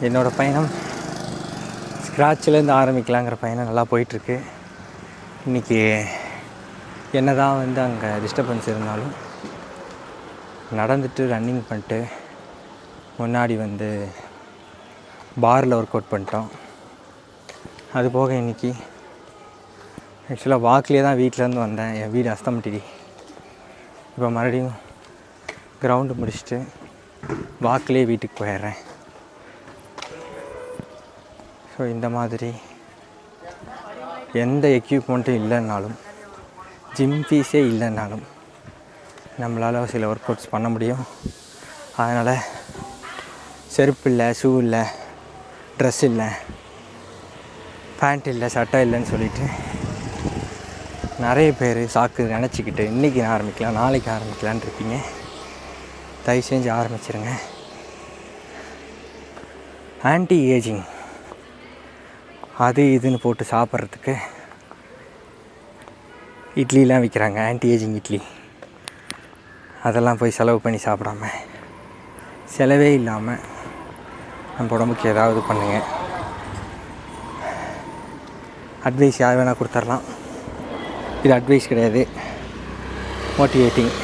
என்னோடய பயணம் ஸ்க்ராட்சிலேருந்து ஆரம்பிக்கலாங்கிற பயணம் நல்லா போயிட்டுருக்கு. இன்றைக்கி என்ன தான் வந்து அங்கே டிஸ்டர்பன்ஸ் இருந்தாலும் நடந்துட்டு ரன்னிங் பண்ணிட்டு முன்னாடி வந்து பாரில் ஒர்க் அவுட் பண்ணிட்டோம். அது போக இன்றைக்கி ஆக்சுவலாக வாக்லேயே தான் வீட்டிலேருந்து வந்தேன். என் வீடு அஸ்தம்பட்டி. இப்போ மறுபடியும் கிரவுண்டு முடிச்சுட்டு வாக்லேயே வீட்டுக்கு போயிடுறேன். ஸோ இந்த மாதிரி எந்த எக்யூப்மெண்ட்டும் இல்லைன்னாலும், ஜிம் ஃபீஸே இல்லைன்னாலும் நம்மளால் சில ஒர்க் அவுட்ஸ் பண்ண முடியும். அதனால் செருப்பு இல்லை, ஷூ இல்லை, ட்ரெஸ் இல்லை, பேண்ட் இல்லை, சட்டை இல்லைன்னு சொல்லிவிட்டு நிறைய பேர் சாக்கு நினச்சிக்கிட்டு இன்றைக்கி ஆரம்பிக்கலாம், நாளைக்கு ஆரம்பிக்கலான் இருப்பீங்க. தயவு செஞ்சு ஆரம்பிச்சிருங்க. ஆன்டி ஏஜிங் அது இதுன்னு போட்டு சாப்பிட்றதுக்கு இட்லிலாம் விற்கிறாங்க, ஆன்டி ஏஜிங் இட்லி. அதெல்லாம் போய் செலவு பண்ணி சாப்பிடாம, செலவே இல்லாமல் நம்ம உடம்புக்கு ஏதாவது பண்ணுங்க. அட்வைஸ் யார் வேணால் கொடுத்துர்லாம். இது அட்வைஸ் கிடையாது, மோட்டிவேட்டிங்.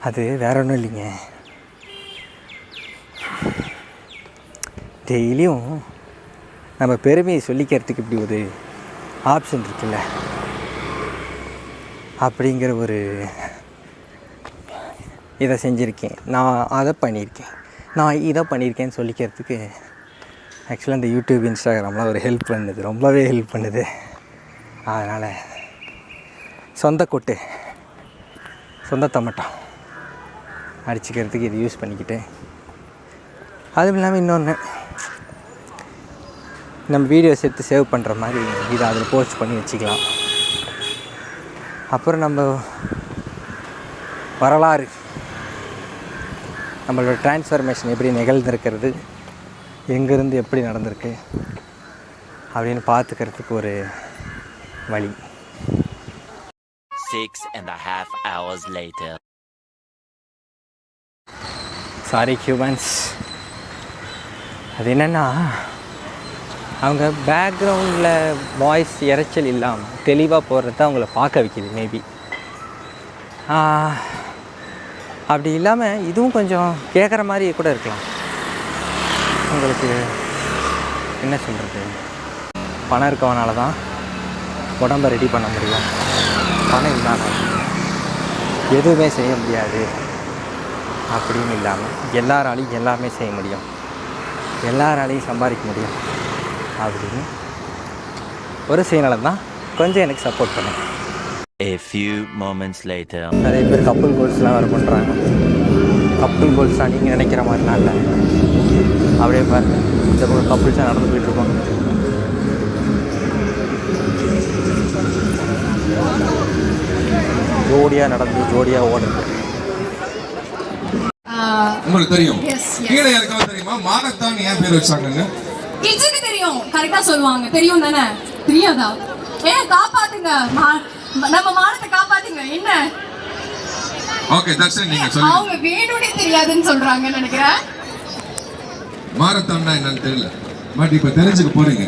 அது வேற ஒன்றும் இல்லைங்க. டெய்லியும் நம்ம பெருமையை சொல்லிக்கிறதுக்கு இப்படி ஒரு ஆப்ஷன் இருக்குல்ல, அப்படிங்கிற ஒரு இதை செஞ்சுருக்கேன், நான் அதை பண்ணியிருக்கேன், நான் இதை பண்ணியிருக்கேன்னு சொல்லிக்கிறதுக்கு ஆக்சுவலாக இந்த யூடியூப், இன்ஸ்டாகிராம்லாம் ஒரு ஹெல்ப் பண்ணுது, ரொம்பவே ஹெல்ப் பண்ணுது. அதனால் சொந்த கொட்டு, சொந்த தமட்டம் அடிச்சுக்கிறதுக்கு இது யூஸ் பண்ணிக்கிட்டு, அதுவும் இல்லாமல் இன்னொன்று, நம்ம வீடியோஸ் எடுத்து சேவ் பண்ணுற மாதிரி இதை அதில் போஸ்ட் பண்ணி வச்சுக்கலாம். அப்புறம் நம்ம வரலாறு, நம்மளோட டிரான்ஸ்ஃபர்மேஷன் எப்படி நிகழ்ந்திருக்கிறது, எங்கேருந்து எப்படி நடந்திருக்கு அப்படின்னு பார்த்துக்கிறதுக்கு ஒரு வழி. 6.5 hours later. Sorry humans. அது என்னென்னா, அவங்க பேக்ரவுண்டில் வாய்ஸ் இறைச்சல் இல்லாமல் தெளிவாக போடுறது அவங்கள பார்க்க வைக்கிது. மேபி அப்படி இல்லாமல் இதுவும் கொஞ்சம் கேட்குற மாதிரி கூட இருக்கலாம். உங்களுக்கு என்ன சொல்கிறது, பணம் இருக்கவனால தான் உடம்பை ரெடி பண்ண முடியும், பணம் இல்லாமல் எதுவுமே செய்ய முடியாது அப்படின்னு இல்லாமல் எல்லாராலையும் எல்லாமே செய்ய முடியும், எல்லாராலையும் சம்பாதிக்க முடியும் அப்படின்னு ஒரு சுயநலம் தான் கொஞ்சம் எனக்கு சப்போர்ட் பண்ணுங்க. A few moments later. நிறைய பேர் கப்புள் கோல்ஸ்லாம் வேறு பண்ணுறாங்க. கப்புள் கோல்ஸ்லாம் நீங்கள் நினைக்கிற மாதிரிலாம் இல்லை. அப்படியே பாருங்கள், இந்த கப்புள்ஸாக நடந்து போயிட்டுருக்கோம். ஜோடியாக நடந்து ஜோடியாக ஓடுறது. உங்களுக்கு தெரியும், கீழே யாருக்காவது தெரியுமா மானத்தான் ஏன் பேர் வச்சாங்க? கிட்ஸுக்கு தெரியும், கரெக்டா சொல்லுவாங்க. தெரியும் தானே? தெரியாதா? ஏன் காப்பாத்துங்க, நம்ம மானத்தை காப்பாத்துங்க. என்ன ஓகே, தர்ஷன் நீங்க சொல்லுங்க. அவங்க வேணும்னே தெரியாதுன்னு சொல்றாங்கன்னு நினைக்கிறேன். மாரத்தான்னா என்னன்னு தெரியல, பட் இப்ப தெரிஞ்சுக்க போறீங்க.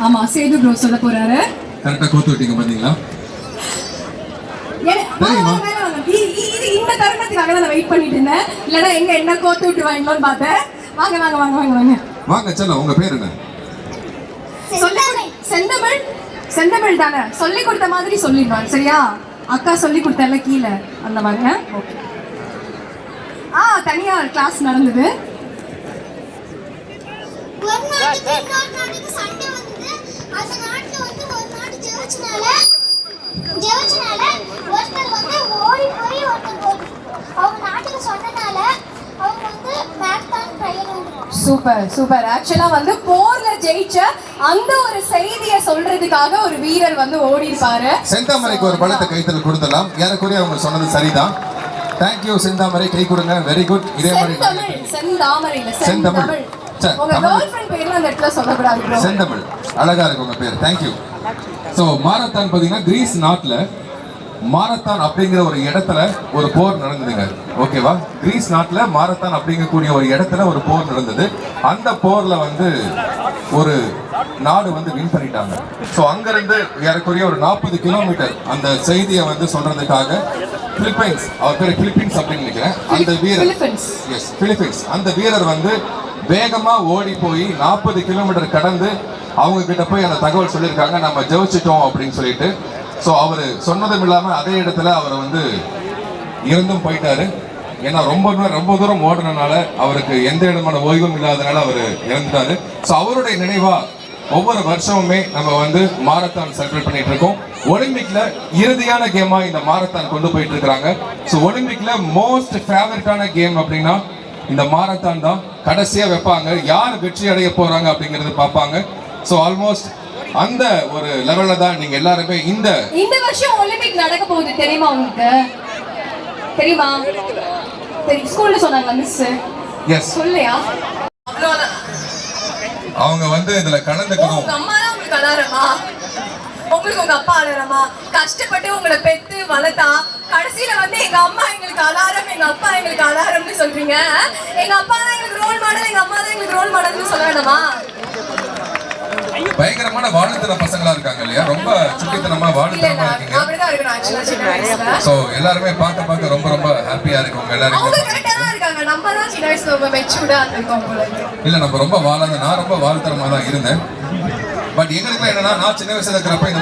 ஆமா, சேது ப்ரோ சொல்ல போறாரு. கரெக்டா கோத்து விட்டீங்க பாத்தீங்களா? இந்த தருணத்துக்காக நான் வெயிட் பண்ணிட்டு இருந்தேன். இல்லனா எங்க என்ன கோத்து விட்டுவாங்களோன்னு பார்த்தேன். வாங்க வாங்க வாங்க வாங்க வாங்க வாங்க. சொல்ல, உங்க பேர் என்ன? செந்தமிழ். செந்தமிழ் தானே? சொல்லி கொடுத்த மாதிரி சொல்லிடுவாங்க, சரியா? அக்கா சொல்லி கொடுத்தல கீழே அந்த மாதிரி. ஓகே. தனியா கிளாஸ் நடந்தது. ஒரு நாட்டுக்கு இன்னொரு நாட்டுக்கு சண்டை வந்தது. அந்த நாட்டுல வந்து ஒரு நாடு ஜெயிச்சனால ஒருத்தர் வந்து ஓடி போய் அவங்க நாட்டுக்கு சொன்னனால அவங்க வந்து மேரத்தான் ட்ரையல். Super super. ஆக்சுவலா வந்து போர்ல ஜெயிச்ச அந்த ஒரு செய்தியை சொல்றதுக்காக ஒரு வீரர் வந்து ஓடி இருப்பாரு. செந்தாமரைக்கு ஒரு பலத்தை கைத்தல் கொடுத்தலாம். யாருக்குரிய அவங்க சொன்னது சரிதான். தேங்க் யூ செந்தாமரை, கை கொடுங்க. Very good. இதே மாதிரி செந்தாமரை இல்ல செந்தமிழ். உங்க கேர்ள் ஃப்ரெண்ட் பேர்ல அந்த இடத்துல சொல்ல கூடாது ப்ரோ. செந்தமிழ் அழகா இருக்கு உங்க பேர். Thank you. சோ மாரத்தான் பாத்தீங்கன்னா கிரீஸ் நாட்டுல மாரத்தான் அப்படிங்கிற ஒரு இடத்துல ஒரு போர் நடந்ததுங்க. ஓகேவா? கிரீஸ் நாட்டுல மாரத்தான் அப்படிங்கக்கூடிய ஒரு இடத்துல ஒரு போர் நடந்தது. அந்த போர்ல வந்து ஒரு நாடு வந்து வின் பண்ணிட்டாங்க. ஸோ அங்கிருந்து ஏறக்குறைய ஒரு 40 கிலோமீட்டர் அந்த செய்தியை வந்து சொல்றதுக்காக பிலிப்பைன்ஸ், அவர் பேர் பிலிப்பைன்ஸ் அப்படின்னு நினைக்கிறேன், அந்த வீரர், எஸ் பிலிப்பைன்ஸ், அந்த வீரர் வந்து வேகமா ஓடி போய் 40 கிலோமீட்டர் கடந்து அவங்க கிட்ட போய் அந்த தகவல் சொல்லியிருக்காங்க, நம்ம ஜெயிச்சிட்டோம் அப்படின்னு சொல்லிட்டு. ஸோ அவர் சொன்னதும் இல்லாம அதே இடத்துல அவர் வந்து இறந்தும் போயிட்டாரு. ஏன்னா ரொம்ப தூரம் ஓடுனனால அவருக்கு எந்த விதமான ஓய்வும் இல்லாதனால அவர் இறந்துட்டாரு. ஸோ அவருடைய நினைவா ஒவ்வொரு வருஷமுமே நம்ம வந்து மாரத்தான் செலிப்ரேட் பண்ணிட்டு இருக்கோம். ஒலிம்பிக்ல இறுதியான கேமா இந்த மாரத்தான் கொண்டு போயிட்டு இருக்காங்க. ஸோ ஒலிம்பிக்ல மோஸ்ட் ஃபேவரட்டான கேம் அப்படின்னா இந்த மாரத்தான் தான். கடைசியா வைப்பாங்க, யார் வெற்றி அடைய போறாங்க அப்படிங்கறது பார்ப்பாங்க. ஸோ ஆல்மோஸ்ட் அந்த ஒரு லெவல்ல தான் நீங்க எல்லாருமே இந்த வருஷம் ஒலிம்பிக் நடக்க போகுது. தெரியுமா உங்களுக்கு? தெரியுமா? ஸ்கூல்ல சொன்னாங்க மிஸ். எஸ் சொல்லையா? அவங்க வந்து இதுல கலந்துக்கணும். உங்க அம்மா தான் உங்களுக்கு அலாரமா? உங்களுக்கு உங்க அப்பா அலாரமா? கஷ்டப்பட்டு உங்களை பெத்து வளர்த்தா கடைசியில வந்து எங்க அம்மா எங்களுக்கு அலாரம், எங்க அப்பா எங்களுக்கு அலாரம்னு சொல்றீங்க. எங்க அப்பா தான் எங்களுக்கு ரோல் மாடல், எங்க அம்மா தான் எங்களுக்கு ரோல் மாடல்னு சொல்ல வேண்டாமா? பயங்கரமான வாழ்த்தன பசங்களா இருக்காங்க இல்லையா? ரொம்ப சுட்டித்தனமா வாழ்த்தனமா இருக்கீங்க. அப்படிதான் இருக்கணும் ஆக்சுவலா சின்ன வயசுல. சோ எல்லாரும் பார்க்க ரொம்ப ஹாப்பியா இருக்கு. உங்க எல்லாரும் அவங்க கரெக்ட்டா தான் இருக்காங்க. நம்ம தான் சின்ன வயசுல ரொம்ப மெச்சூர்டா இருக்கோம் போல இருக்கு. இல்ல நம்ம ரொம்ப நான் ரொம்ப வாழ்த்தனமா தான் இருந்தேன். பட் எங்களுக்கு என்னன்னா, நான் சின்ன வயசுல இருக்கிறப்ப